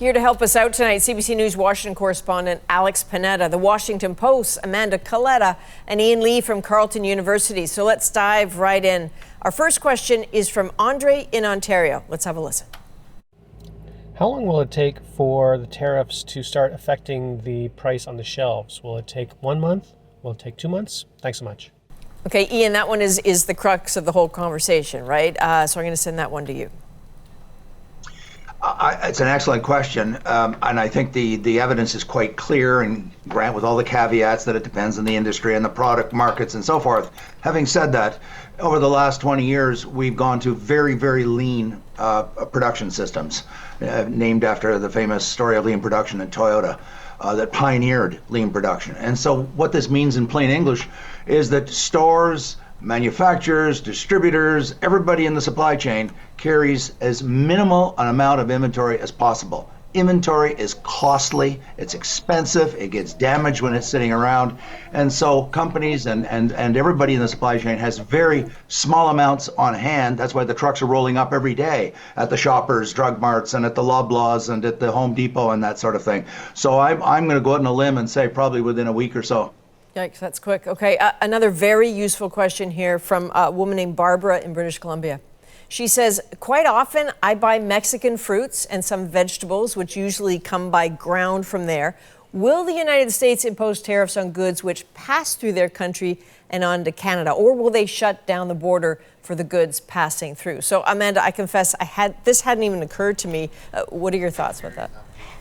Here to help us out tonight, CBC News Washington correspondent Alex Panetta, the Washington Post, Amanda Coletta, and Ian Lee from Carleton University. So let's dive right in. Our first question is from Andre in Ontario. Let's have a listen. How long will it take for the tariffs to start affecting the price on the shelves? Will it take 1 month? Will it take 2 months? Thanks so much. Okay, Ian, that one is the crux of the whole conversation, right? So I'm going to send that one to you. It's an excellent question, and I think the evidence is quite clear, and grant with all the caveats that it depends on the industry and the product markets and so forth. Having said that, over the last 20 years, we've gone to very, very lean production systems, named after the famous story of lean production in Toyota that pioneered lean production. And so what this means in plain English is that stores, manufacturers, distributors, everybody in the supply chain carries as minimal an amount of inventory as possible. Inventory is costly, it's expensive, it gets damaged when it's sitting around. And so companies and everybody in the supply chain has very small amounts on hand. That's why the trucks are rolling up every day at the Shoppers Drug Marts and at the Loblaws and at the Home Depot and that sort of thing. So I'm going to go out on a limb and say probably within a week or so. Yikes, that's quick. Okay, another very useful question here from a woman named Barbara in British Columbia. She says, quite often I buy Mexican fruits and some vegetables, which usually come by ground from there. Will the United States impose tariffs on goods which pass through their country and on to Canada, or will they shut down the border for the goods passing through? So, Amanda, I confess, this hadn't even occurred to me. What are your thoughts about that?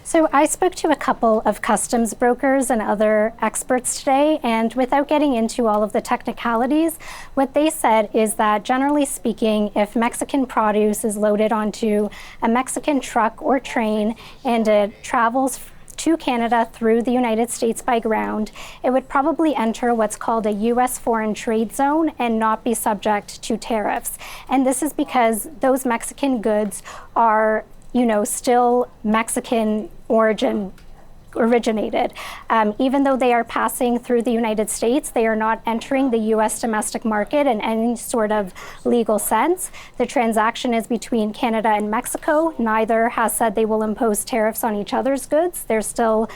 So I spoke to a couple of customs brokers and other experts today, and without getting into all of the technicalities, what they said is that generally speaking, if Mexican produce is loaded onto a Mexican truck or train and it travels to Canada through the United States by ground, it would probably enter what's called a U.S. foreign trade zone and not be subject to tariffs. And this is because those Mexican goods are still Mexican originated. Even though they are passing through the United States, they are not entering the U.S. domestic market in any sort of legal sense. The transaction is between Canada and Mexico. Neither has said they will impose tariffs on each other's goods. They're still,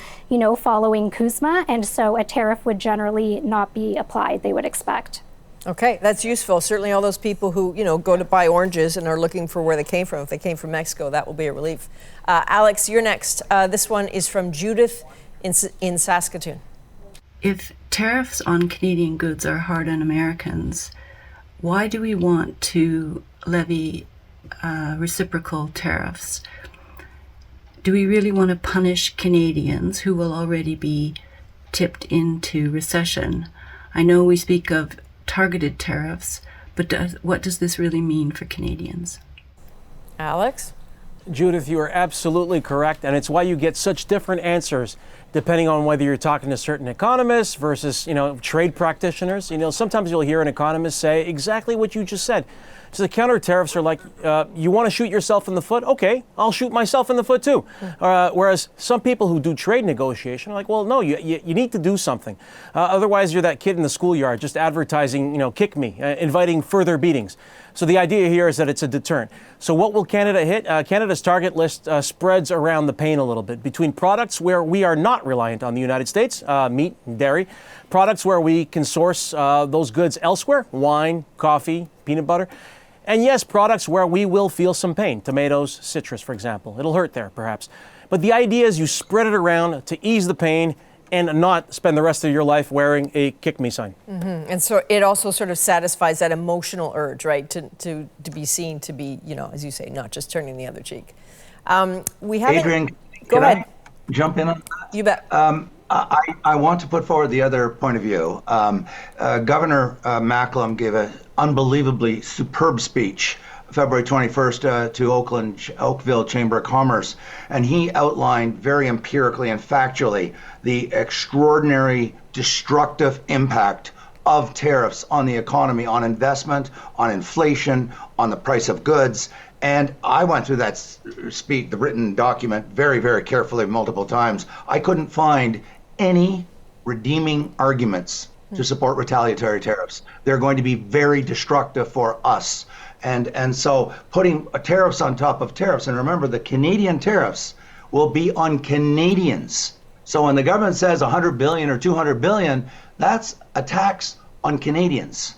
following CUSMA, and so a tariff would generally not be applied, they would expect. Okay, that's useful. Certainly all those people who, go to buy oranges and are looking for where they came from. If they came from Mexico, that will be a relief. Alex, you're next. This one is from Judith in Saskatoon. If tariffs on Canadian goods are hard on Americans, why do we want to levy reciprocal tariffs? Do we really want to punish Canadians who will already be tipped into recession? I know we speak of targeted tariffs, but what does this really mean for Canadians? Alex? Judith, you are absolutely correct, and it's why you get such different answers depending on whether you're talking to certain economists versus, trade practitioners. Sometimes you'll hear an economist say exactly what you just said. So the counter tariffs are like, you want to shoot yourself in the foot? Okay, I'll shoot myself in the foot too. Whereas some people who do trade negotiation are like, well, no, you need to do something. Otherwise, you're that kid in the schoolyard just advertising, kick me, inviting further beatings. So the idea here is that it's a deterrent. So what will Canada hit? Canada's target list spreads around the pain a little bit between products where we are not reliant on the United States, meat and dairy, products where we can source those goods elsewhere, wine, coffee, peanut butter, and yes, products where we will feel some pain, tomatoes, citrus, for example. It'll hurt there, perhaps. But the idea is you spread it around to ease the pain and not spend the rest of your life wearing a kick me sign. Mm-hmm. And so it also sort of satisfies that emotional urge, right, to be seen to be, as you say, not just turning the other cheek. We haven't... Adrienne, go ahead. I jump in on that? You bet. I want to put forward the other point of view. Governor Macklem gave an unbelievably superb speech February 21st to Oakville Chamber of Commerce, and he outlined very empirically and factually the extraordinary destructive impact of tariffs on the economy, on investment, on inflation, on the price of goods. And I went through that speech, the written document, very, very carefully multiple times. I couldn't find any redeeming arguments to support retaliatory tariffs. They're going to be very destructive for us. And so putting tariffs on top of tariffs, and remember the Canadian tariffs will be on Canadians. So when the government says 100 billion or 200 billion, that's a tax on Canadians.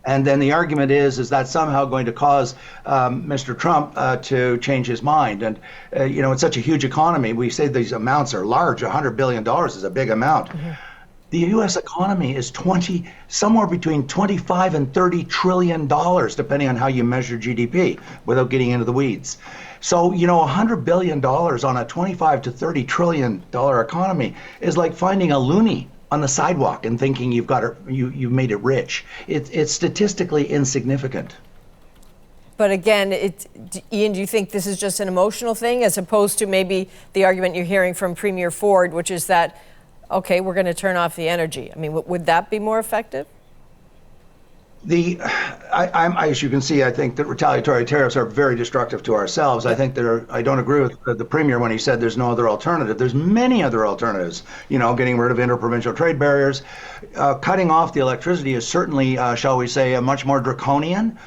And then the argument is that somehow going to cause Mr. Trump to change his mind. And, it's such a huge economy. We say these amounts are large. $100 billion is a big amount. Mm-hmm. The U.S. economy is somewhere between 25 and 30 trillion dollars, depending on how you measure GDP, without getting into the weeds. So, $100 billion on a 25 to 30 trillion dollar economy is like finding a loony on the sidewalk and thinking you've made it rich. It's statistically insignificant. But again, Ian, do you think this is just an emotional thing as opposed to maybe the argument you're hearing from Premier Ford, which is that, okay, we're going to turn off the energy? I mean, would that be more effective? As you can see, I think that retaliatory tariffs are very destructive to ourselves. I think I don't agree with the Premier when he said there's no other alternative. There's many other alternatives. Getting rid of interprovincial trade barriers, cutting off the electricity is certainly, shall we say, a much more draconian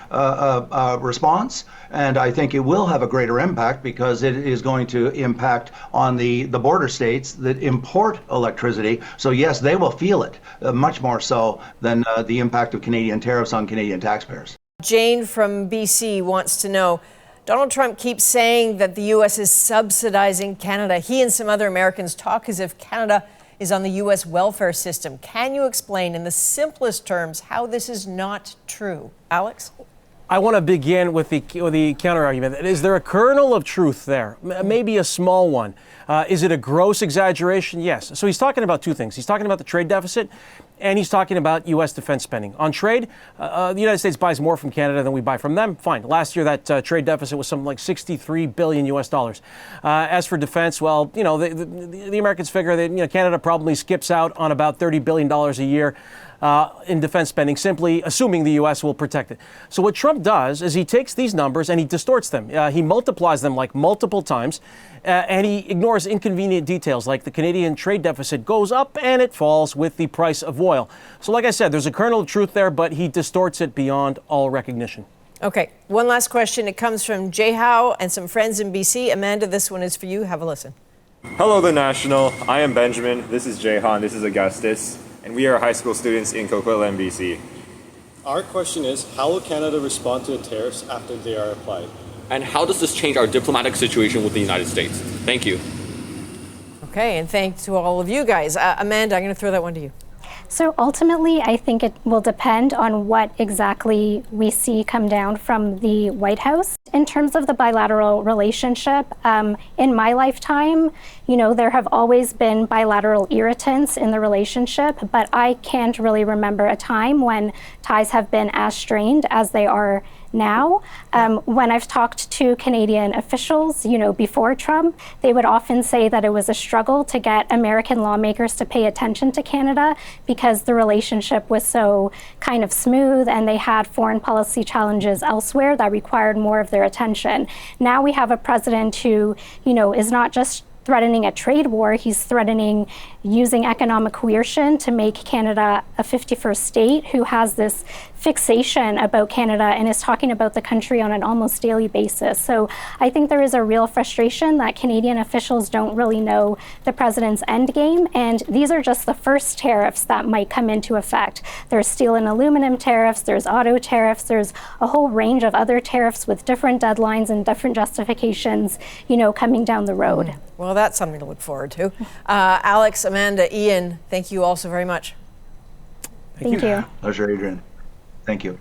response. And I think it will have a greater impact because it is going to impact on the border states that import electricity. So yes, they will feel it much more so than the impact of Canadian tariffs on Canadian taxpayers. Jane from BC wants to know, Donald Trump keeps saying that the U.S. is subsidizing Canada. He and some other Americans talk as if Canada is on the U.S. welfare system. Can you explain in the simplest terms how this is not true? Alex? I want to begin with the counter-argument. Is there a kernel of truth there? Maybe a small one. Is it a gross exaggeration? Yes. So he's talking about two things. He's talking about the trade deficit, and he's talking about U.S. defense spending. On trade, the United States buys more from Canada than we buy from them. Fine. Last year, that trade deficit was something like 63 billion U.S. dollars. As for defense, well, the Americans figure that Canada probably skips out on about $30 billion a year. In defense spending, simply assuming the U.S. will protect it. So what Trump does is he takes these numbers and he distorts them. He multiplies them like multiple times, and he ignores inconvenient details like the Canadian trade deficit goes up and it falls with the price of oil. So like I said, there's a kernel of truth there, but he distorts it beyond all recognition. Okay, one last question. It comes from Jay Howe and some friends in BC. Amanda, this one is for you. Have a listen. Hello, The National. I am Benjamin. This is Jayhan. This is Augustus. And we are high school students in Coquitlam, BC. Our question is, how will Canada respond to the tariffs after they are applied? And how does this change our diplomatic situation with the United States? Thank you. Okay, and thanks to all of you guys. Amanda, I'm going to throw that one to you. So ultimately, I think it will depend on what exactly we see come down from the White House. In terms of the bilateral relationship, in my lifetime, there have always been bilateral irritants in the relationship, but I can't really remember a time when ties have been as strained as they are now. When I've talked to Canadian officials, before Trump, they would often say that it was a struggle to get American lawmakers to pay attention to Canada because the relationship was so kind of smooth and they had foreign policy challenges elsewhere that required more of their attention. Now we have a president who, is not just threatening a trade war, he's threatening using economic coercion to make Canada a 51st state, who has this fixation about Canada and is talking about the country on an almost daily basis. So I think there is a real frustration that Canadian officials don't really know the president's end game, and these are just the first tariffs that might come into effect. There's steel and aluminum tariffs, there's auto tariffs, there's a whole range of other tariffs with different deadlines and different justifications, coming down the road. Well, that's something to look forward to. Alex, Amanda, Ian, thank you all so very much. Thank you. Pleasure, Adrienne. Thank you.